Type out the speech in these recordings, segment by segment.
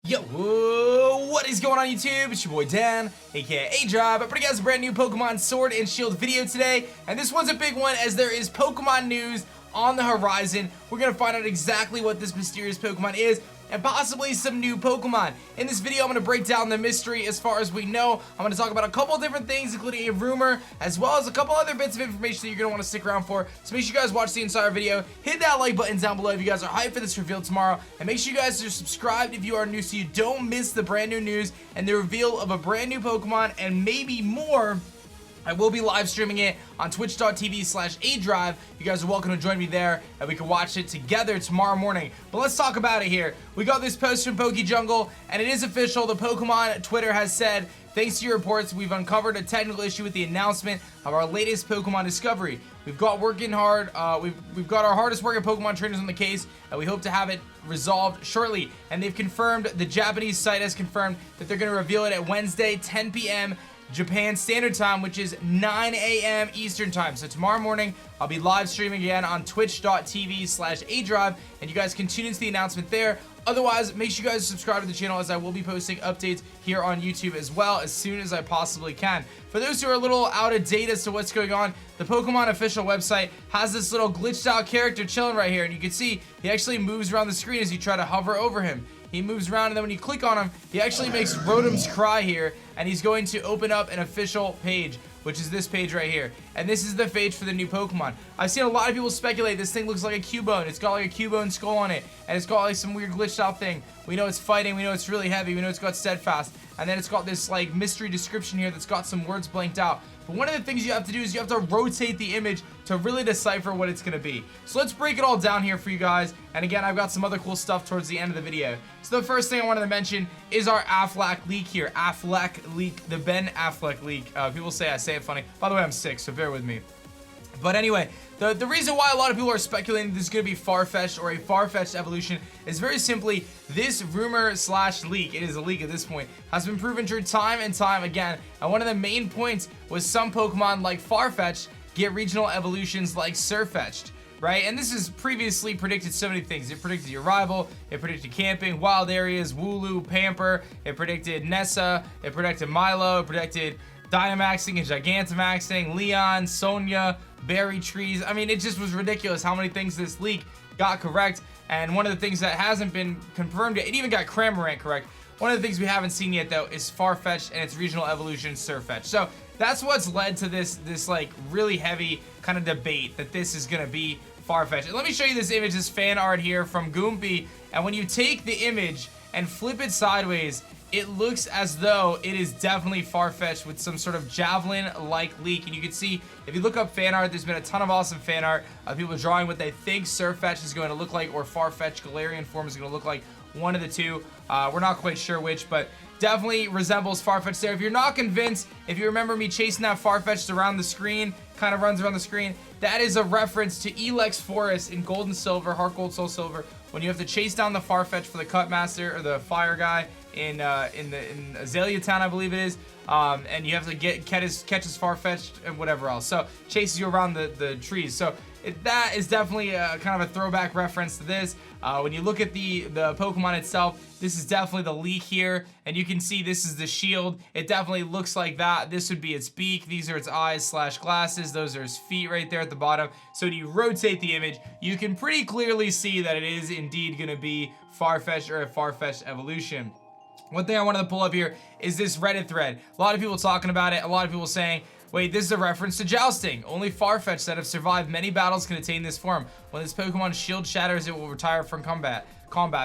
Yo, what is going on YouTube? It's your boy Dan, aka aDrive. I bring you guys a brand new Pokemon Sword and Shield video today, and this one's a big one as there is Pokemon news on the horizon. We're gonna find out exactly what this mysterious Pokemon is and possibly some new Pokemon. In this video, I'm gonna break down the mystery as far as we know. I'm gonna talk about a couple different things, including a rumor, as well as a couple other bits of information that you're gonna wanna stick around for. So make sure you guys watch the entire video. Hit that like button down below if you guys are hyped for this reveal tomorrow. And make sure you guys are subscribed if you are new so you don't miss the brand new news and the reveal of a brand new Pokemon and maybe more. I will be live streaming it on twitch.tv/aDrive. You guys are welcome to join me there and we can watch it together tomorrow morning. But let's talk about it here. We got this post from PokeJungle and it is official. The Pokemon Twitter has said, thanks to your reports, we've uncovered a technical issue with the announcement of our latest Pokemon discovery. We've got working hard. We've got our hardest working Pokemon trainers on the case, and we hope to have it resolved shortly. And they've confirmed, the Japanese site has confirmed that they're going to reveal it at Wednesday, 10 p.m. Japan Standard Time, which is 9 a.m. Eastern Time. So tomorrow morning, I'll be live streaming again on twitch.tv/aDrive, and you guys can tune into the announcement there. Otherwise, make sure you guys subscribe to the channel as I will be posting updates here on YouTube as well as soon as I possibly can. For those who are a little out of date as to what's going on, the Pokemon official website has this little glitched out character chilling right here, and you can see he actually moves around the screen as you try to hover over him. He moves around, and then when you click on him, he actually makes Rotom's cry here, and he's going to open up an official page, which is this page right here. And this is the page for the new Pokemon. I've seen a lot of people speculate this thing looks like a Cubone. It's got like a Cubone skull on it, and it's got like some weird glitched out thing. We know it's fighting, we know it's really heavy, we know it's got steadfast, and then it's got this like mystery description here that's got some words blanked out. But one of the things you have to do is you have to rotate the image to really decipher what it's gonna be. So let's break it all down here for you guys. And again, I've got some other cool stuff towards the end of the video. So the first thing I wanted to mention is our Aflac Leak here. Aflac Leak, the Ben Affleck Leak. People say I say it funny. By the way, I'm sick, so bear with me. But anyway, the reason why a lot of people are speculating this is going to be Farfetch'd or a Farfetch'd evolution is very simply this rumor slash leak, it is a leak at this point, has been proven true time and time again. And one of the main points was some Pokemon like Farfetch'd get regional evolutions like Sirfetch'd, right? And this has previously predicted so many things. It predicted your rival, it predicted camping, wild areas, Wooloo, Pamper, it predicted Nessa, it predicted Milo, it predicted Dynamaxing and Gigantamaxing, Leon, Sonia, berry trees. I mean, it just was ridiculous how many things this leak got correct. And one of the things that hasn't been confirmed yet, it even got Cramorant correct. One of the things we haven't seen yet though is Farfetch'd and its regional evolution Sirfetch'd. So that's what's led to this like really heavy kind of debate that this is gonna be Farfetch'd. And let me show you this image, this fan art here from Goompy. And when you take the image and flip it sideways, it looks as though it is definitely Farfetch'd with some sort of javelin-like leak. And you can see, if you look up fan art, there's been a ton of awesome fan art of people drawing what they think Sirfetch'd is going to look like, or Farfetch'd Galarian form is going to look like. One of the two. We're not quite sure which, but definitely resembles Farfetch'd there. If you're not convinced, if you remember me chasing that Farfetch'd around the screen, kind of runs around the screen, that is a reference to Elex Forest in Gold and Silver, Heart Gold, Soul Silver, when you have to chase down the Farfetch'd for the Cutmaster, or the Fire guy, in Azalea Town, I believe it is, and you have to catches Farfetch'd and whatever else. So chases you around the trees. So that is definitely kind of a throwback reference to this. When you look at the Pokemon itself, this is definitely the leak here, and you can see this is the shield. It definitely looks like that. This would be its beak. These are its eyes slash glasses. Those are its feet right there at the bottom. So when you rotate the image, you can pretty clearly see that it is indeed going to be Farfetch'd or a Farfetch'd evolution. One thing I wanted to pull up here is this Reddit thread. A lot of people talking about it. A lot of people saying, wait, this is a reference to jousting. Only Farfetch'd that have survived many battles can attain this form. When this Pokemon's shield shatters, it will retire from combat.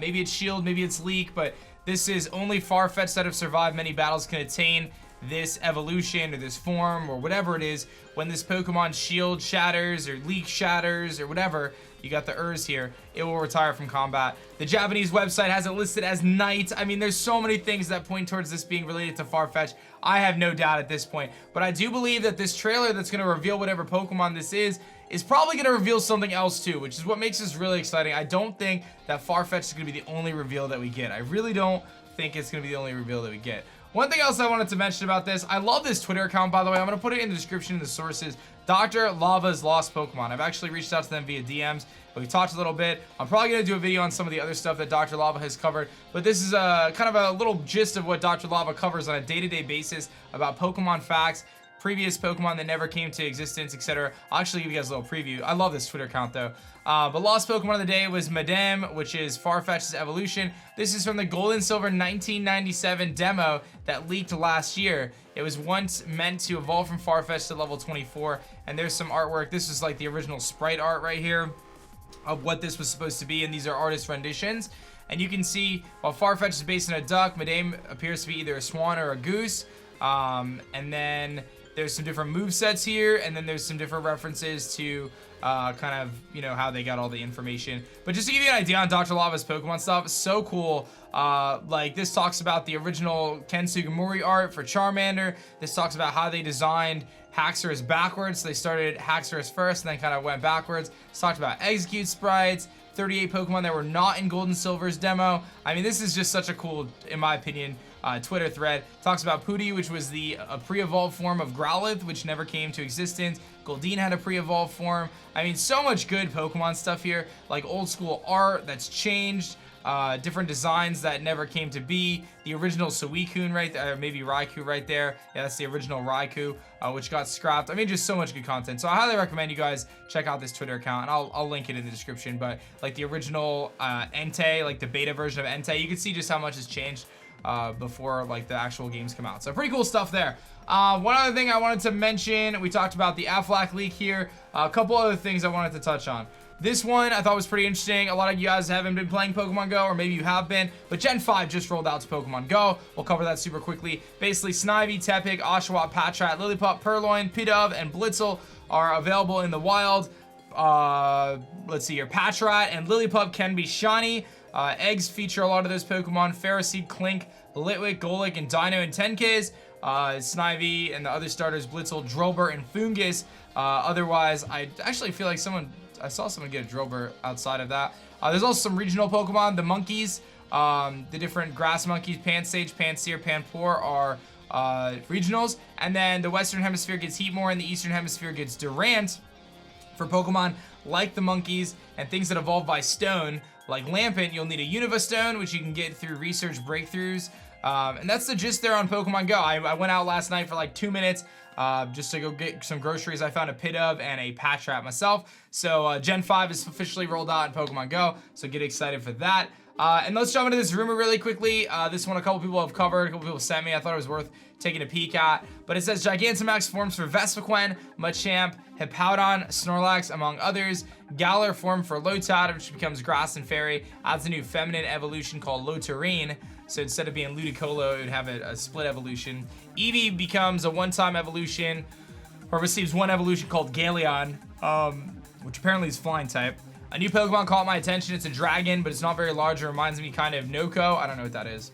Maybe it's shield, maybe it's leak, but this is only Farfetch'd that have survived many battles can attain this evolution or this form or whatever it is. When this Pokemon's shield shatters or leak shatters or whatever, you got the Urs here, it will retire from combat. The Japanese website has it listed as night. I mean, there's so many things that point towards this being related to Farfetch'd. I have no doubt at this point. But I do believe that this trailer that's going to reveal whatever Pokemon this is probably going to reveal something else too, which is what makes this really exciting. I don't think that Farfetch'd is going to be the only reveal that we get. I really don't think it's going to be the only reveal that we get. One thing else I wanted to mention about this, I love this Twitter account, by the way. I'm going to put it in the description in the sources. Dr. Lava's lost Pokemon. I've actually reached out to them via DMs, but we talked a little bit. I'm probably going to do a video on some of the other stuff that Dr. Lava has covered, but this is kind of a little gist of what Dr. Lava covers on a day-to-day basis about Pokemon facts, previous Pokemon that never came to existence, etc. I'll actually give you guys a little preview. I love this Twitter account though. But lost Pokemon of the day was Madame, which is Farfetch'd's evolution. This is from the Gold and Silver 1997 demo that leaked last year. It was once meant to evolve from Farfetch'd to level 24, and there's some artwork. This is like the original sprite art right here of what this was supposed to be, and these are artist renditions. And you can see, while Farfetch'd is based on a duck, Madame appears to be either a swan or a goose. And then there's some different movesets here, and then there's some different references to kind of, you know, how they got all the information. But just to give you an idea on Dr. Lava's Pokemon stuff, it's so cool. Like, this talks about the original Ken Sugimori art for Charmander. This talks about how they designed Haxorus backwards. So they started Haxorus first and then kind of went backwards. It's talked about Execute sprites, 38 Pokemon that were not in Gold and Silver's demo. I mean, this is just such a cool, in my opinion, Twitter thread. Talks about Pooty, which was a pre-evolved form of Growlithe, which never came to existence. Goldeen had a pre-evolved form. I mean, so much good Pokemon stuff here, like old school art that's changed, different designs that never came to be. The original Suicune right there, or maybe Raikou right there. Yeah, that's the original Raikou, which got scrapped. I mean, just so much good content. So I highly recommend you guys check out this Twitter account, and I'll link it in the description. But like the original Entei, like the beta version of Entei, you can see just how much has changed before like the actual games come out. So pretty cool stuff there. One other thing I wanted to mention, we talked about the Aflac Leak here. A couple other things I wanted to touch on. This one I thought was pretty interesting. A lot of you guys haven't been playing Pokemon Go, or maybe you have been, but Gen 5 just rolled out to Pokemon Go. We'll cover that super quickly. Basically, Snivy, Tepig, Oshawott, Patrat, Lillipup, Purloin, Pidove, and Blitzel are available in the wild. Let's see here. Patrat and Lillipup can be shiny. Eggs feature a lot of those Pokemon: Ferroseed, Clink, Litwick, Golik, and Dino and Tenkes. Snivy and the other starters, Blitzel, Drillbur, and Fungus. Otherwise, I actually feel like I saw someone get a Drillbur outside of that. There's also some regional Pokemon. The monkeys, the different grass monkeys, Pansage, Pansear, Panpour are regionals. And then the Western Hemisphere gets Heatmore, and the Eastern Hemisphere gets Durant. For Pokemon like the monkeys and things that evolve by stone, like Lampent, you'll need a Unova Stone, which you can get through research breakthroughs. And that's the gist there on Pokemon Go. I went out last night for like 2 minutes just to go get some groceries. I found a Pidove and a Patrat myself. So Gen 5 is officially rolled out in Pokemon Go, so get excited for that. And let's jump into this rumor really quickly. This one a couple people have covered, a couple people sent me. I thought it was worth taking a peek at. But it says Gigantamax forms for Vespiquen, Machamp, Hippowdon, Snorlax, among others. Galar form for Lotad, which becomes Grass and Fairy, adds a new feminine evolution called Lotarine. So instead of being Ludicolo, it would have a split evolution. Eevee becomes a one-time evolution, or receives one evolution called Galeon, which apparently is flying type. A new Pokemon caught my attention. It's a dragon, but it's not very large. It reminds me kind of Noko. I don't know what that is.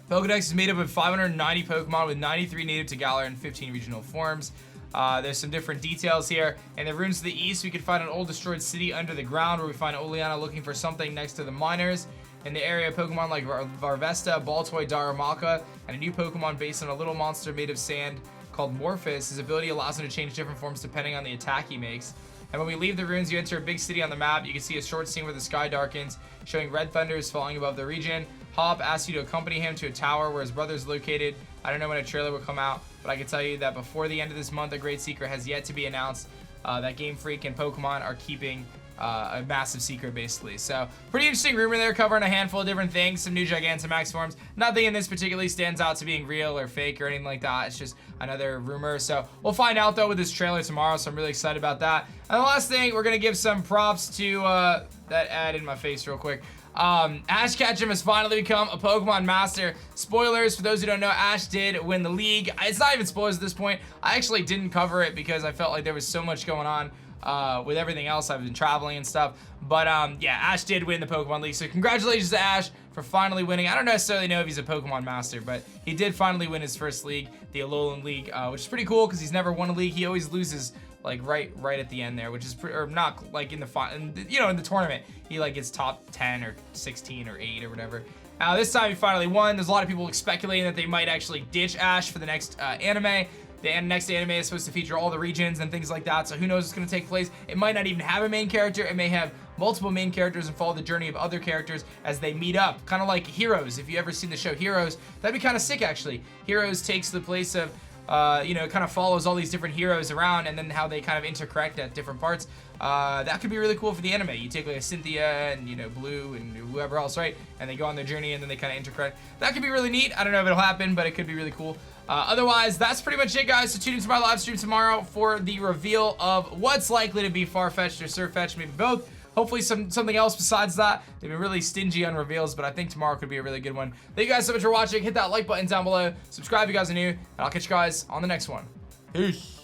Pokedex is made up of 590 Pokemon with 93 native to Galar and 15 regional forms. There's some different details here. In the ruins to the east, we can find an old destroyed city under the ground where we find Oleana looking for something next to the miners. In the area, Pokemon like Varvesta, Baltoy, Darumaka, and a new Pokemon based on a little monster made of sand called Morphus. His ability allows him to change different forms depending on the attack he makes. And when we leave the ruins, you enter a big city on the map. You can see a short scene where the sky darkens, showing red thunder is falling above the region. Hop asks you to accompany him to a tower where his brother is located. I don't know when a trailer will come out, but I can tell you that before the end of this month, a great secret has yet to be announced that Game Freak and Pokemon are keeping a massive secret, basically. So pretty interesting rumor there, covering a handful of different things, some new Gigantamax forms. Nothing in this particularly stands out to being real or fake or anything like that. It's just another rumor. So we'll find out though with this trailer tomorrow, so I'm really excited about that. And the last thing, we're gonna give some props to that ad in my face real quick. Ash Ketchum has finally become a Pokemon Master. Spoilers, for those who don't know, Ash did win the league. It's not even spoilers at this point. I actually didn't cover it because I felt like there was so much going on with everything else. I've been traveling and stuff. But yeah, Ash did win the Pokemon League. So congratulations to Ash for finally winning. I don't necessarily know if he's a Pokemon Master, but he did finally win his first league, the Alolan League, which is pretty cool because he's never won a league. He always loses like right at the end there, which is or not like in the in the tournament he like gets top 10 or 16 or 8 or whatever. This time he finally won. There's a lot of people speculating that they might actually ditch Ash for the next anime. The next anime is supposed to feature all the regions and things like that, so who knows what's going to take place. It might not even have a main character. It may have multiple main characters and follow the journey of other characters as they meet up. Kind of like Heroes. If you ever seen the show Heroes, that'd be kind of sick, actually. Heroes takes the place of, you know, it kind of follows all these different heroes around and then how they kind of interconnect at different parts. That could be really cool for the anime. You take like a Cynthia and, you know, Blue and whoever else, right? And they go on their journey and then they kind of interconnect. That could be really neat. I don't know if it'll happen, but it could be really cool. Otherwise, that's pretty much it, guys. So tune into my live stream tomorrow for the reveal of what's likely to be Farfetch'd or Sirfetch'd, maybe both. Hopefully something else besides that. They've been really stingy on reveals, but I think tomorrow could be a really good one. Thank you guys so much for watching. Hit that like button down below. Subscribe if you guys are new, and I'll catch you guys on the next one. Peace.